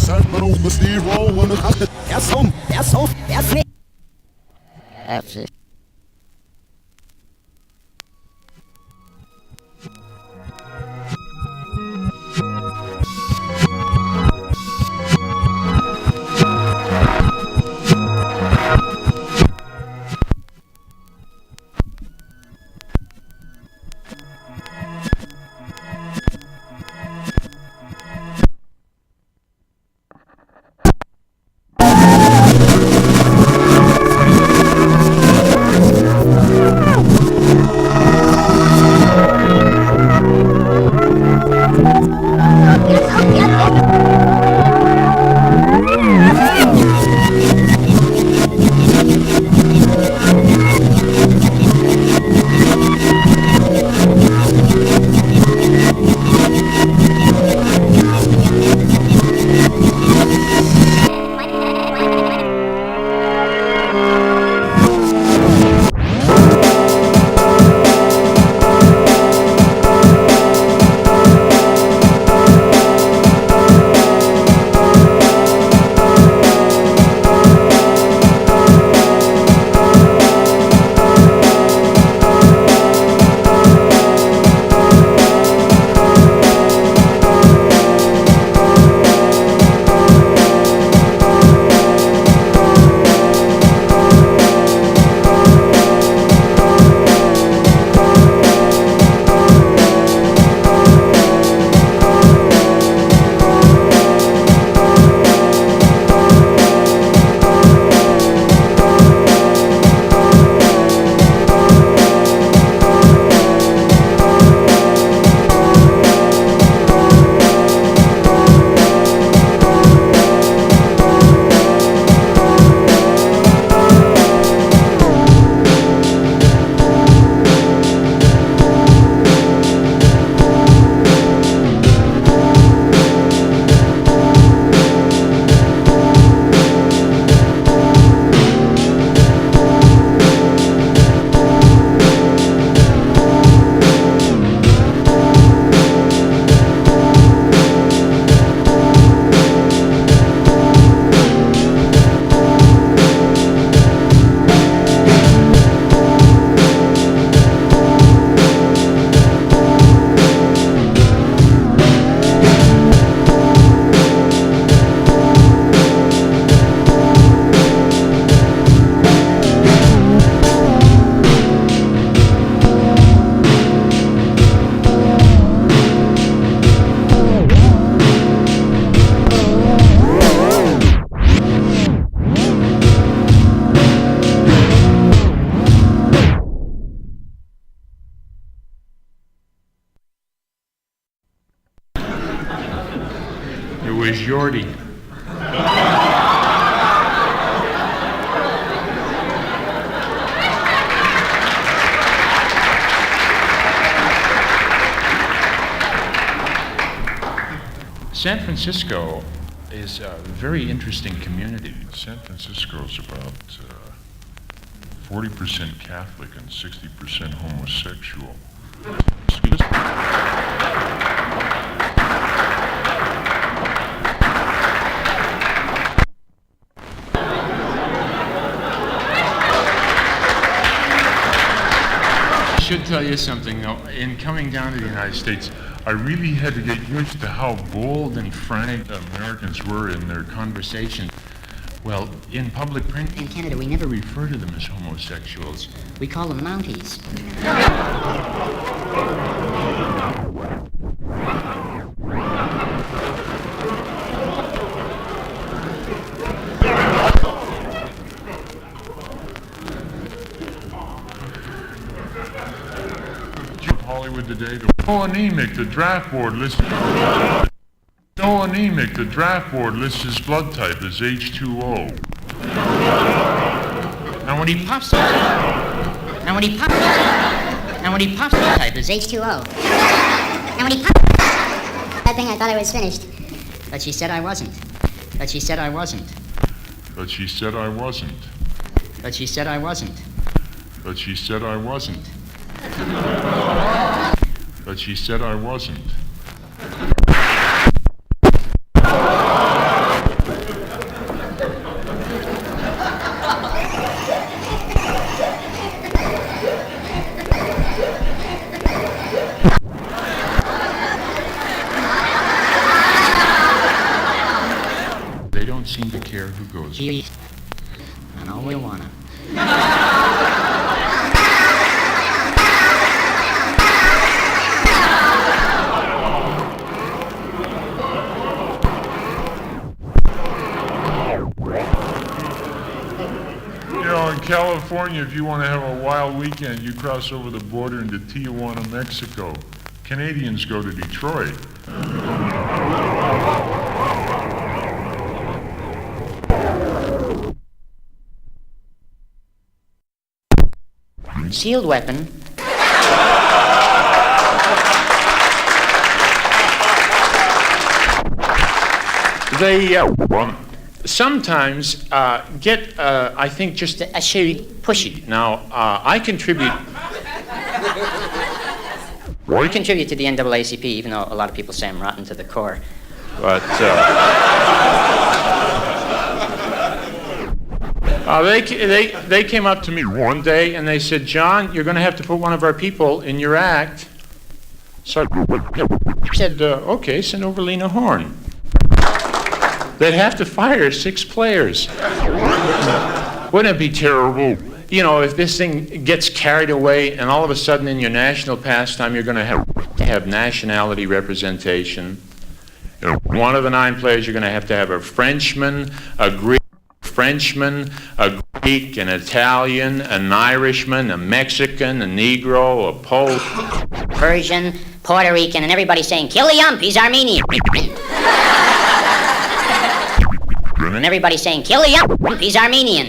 zijn maar over Steve Roll en dan gaat het. Ja, nee. was Jordy. San Francisco is a very interesting community. San Francisco is about 40% Catholic and 60% homosexual. I should tell you something though. In coming down to the United States, I really had to get used to how bold and frank Americans were in their conversation. Well, in public print In Canada, we never refer to them as homosexuals. we call them Mounties. Hollywood today, no anemic, the draft board lists. No anemic, the draft board lists his blood type as H2O. Now when he puffs And when he puffs, the type is H2O. And when he puffs, that thing, I thought I was finished. But she said I wasn't. But she said I wasn't. But she said I wasn't. But she said I wasn't. But she said I wasn't. But she said I wasn't. California, if you want to have a wild weekend, you cross over the border into Tijuana, Mexico. Canadians go to Detroit. Concealed weapon. They sometimes get, I think, just a shade pushy. Now, I contribute to the NAACP, even though a lot of people say I'm rotten to the core. But they came up to me one day and they said, "John, you're going to have to put one of our people in your act." So I said, "Okay, send over Lena Horne." They'd have to fire 6 players. Wouldn't it be terrible? You know, if this thing gets carried away and all of a sudden in your national pastime you're going to have nationality representation. You know, one of the 9 players you're going to have a Frenchman, a Greek, an Italian, an Irishman, a Mexican, a Negro, a Pole, Persian, Puerto Rican, and everybody saying, "Kill the ump, he's Armenian." And everybody saying, "Kill the ump, he's Armenian."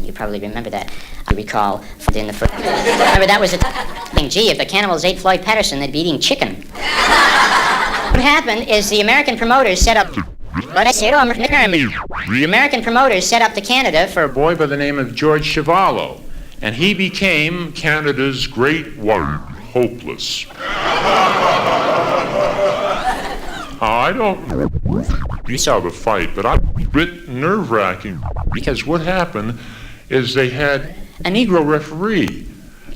You probably remember that. I recall in the first. Remember that was a thing. Gee, if the cannibals ate Floyd Patterson, they'd be eating chicken. What happened is the American promoters set up. The American promoters set up to Canada for a boy by the name of George Chuvalo, and he became Canada's great one, hopeless. I don't you saw the fight, but I'm a bit nerve-wracking because what happened is they had a Negro referee.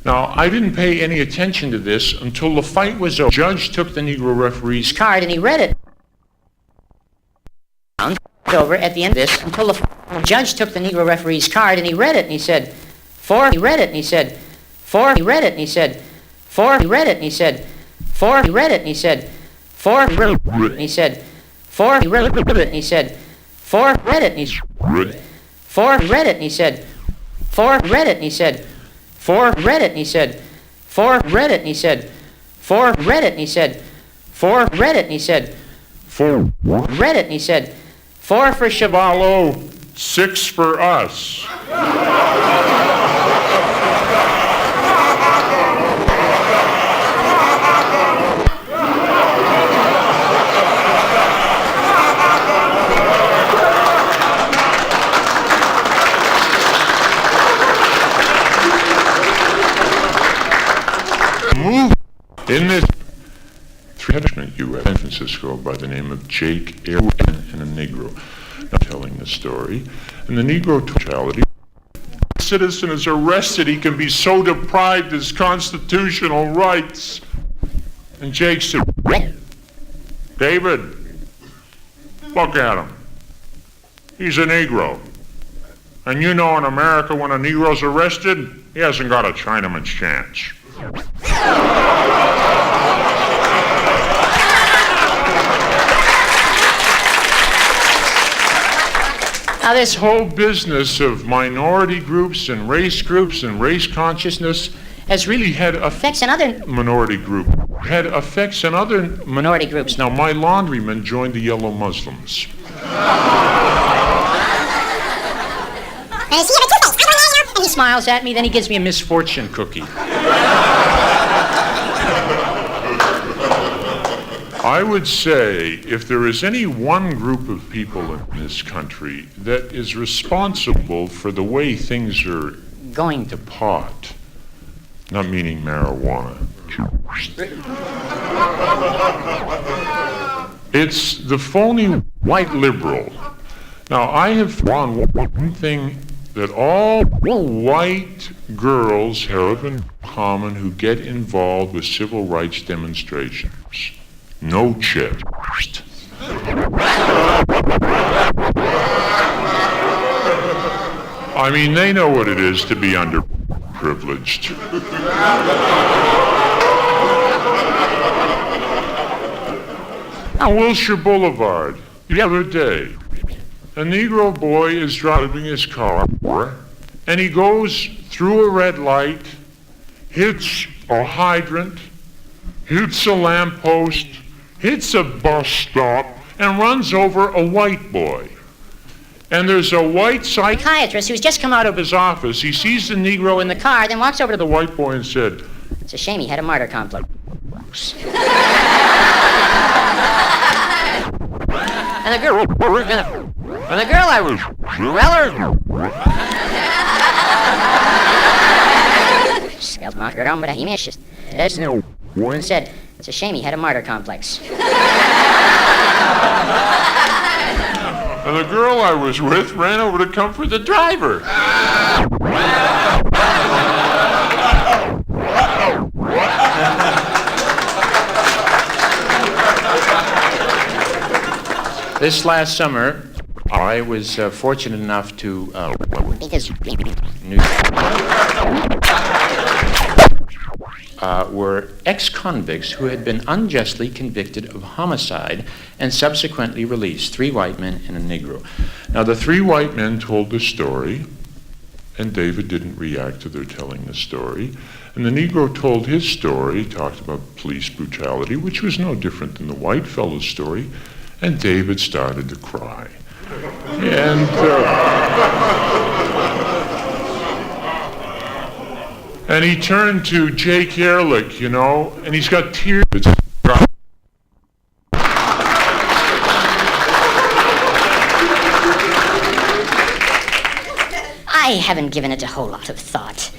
Now, I didn't pay any attention to this until the fight was over. The judge took the Negro referee's card and he read it. Over at the end of this until the judge took the Negro referee's card and he read it and he said, "For," he read it and he said, "For," he read it and he said, "For," he read it and he said, "For," he read it and he said, "For," he read it and he said, "For," he read it and he said, "For," read it and he said, "For," read it and he said, "For," read it and he said, "For," read it and he said, "For," read it and he said, "For," read it and he said, "For," read it and he said, "For," read it and he said, "4 for Chuvalo, 6 for us." In this U.S. San Francisco by the name of Jake Aaron and a Negro. Now telling the story. And the Negro totality. A citizen is arrested, he can be so deprived of his constitutional rights. And Jake said, "David, look at him. He's a Negro. And you know in America when a Negro's arrested, he hasn't got a Chinaman's chance." Now this whole business of minority groups and race consciousness has really had effects in other minority groups. Now my laundryman joined the Yellow Muslims. He smiles at me, then he gives me a misfortune cookie. I would say if there is any one group of people in this country that is responsible for the way things are going to pot, not meaning marijuana, it's the phony white liberal. Now I have found one thing that all white girls have in common who get involved with civil rights demonstrations. No chest. I mean, they know what it is to be underprivileged. On Wilshire Boulevard, the other day, a Negro boy is driving his car, and he goes through a red light, hits a hydrant, hits a lamppost, hits a bus stop, and runs over a white boy. And there's a white Psychiatrist who's just come out of his office. He sees the Negro in the car, then walks over to the white boy and said, It's a shame he had a martyr complex. And the girl I was and said, it's a shame he had a martyr complex. And the girl I was with ran over to comfort the driver. This last summer, I was fortunate enough to were ex-convicts who had been unjustly convicted of homicide and subsequently released, 3 white men and a Negro. Now, the 3 white men told the story, and David didn't react to their telling the story. And the Negro told his story, talked about police brutality, which was no different than the white fellow's story, and David started to cry. And he turned to Jake Ehrlich, you know, and he's got tears. I haven't given it a whole lot of thought.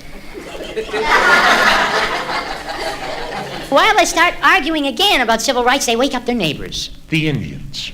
While they start arguing again about civil rights, they wake up their neighbors. The Indians.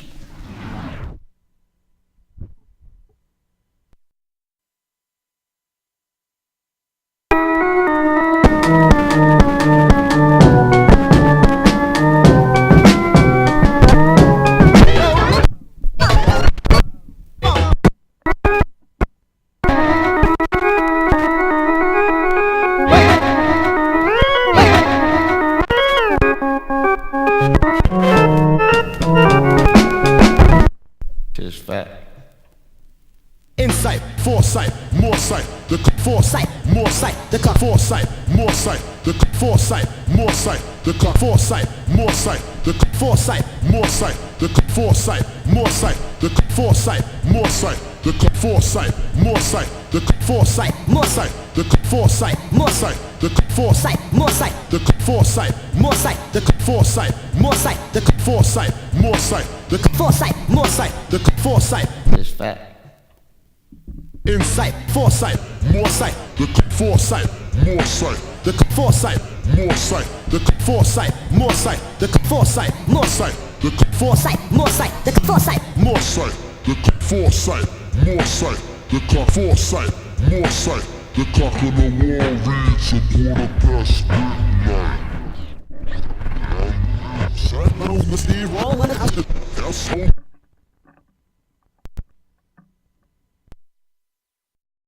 Insight, foresight, more sight, the foresight, more sight, the foresight, more sight, the foresight, more sight, the foresight, more sight, the foresight, more sight, the foresight, more sight, the foresight, more sight, the foresight, more sight, the foresight, more sight, the foresight, more sight, the foresight, more sight, the foresight, more sight, the foresight, more sight, the foresight, more sight, the foresight, more sight, the foresight is fat. Insight, foresight, more sight, the foresight, more sight, the foresight, more sight, the foresight, more sight, the foresight, more sight, the foresight, more sight, the foresight, more sight, the foresight, more sight, the foresight, more sight, the clock on the wall reads a 1:15 midnight. Mr. Steve, wrong when it has to.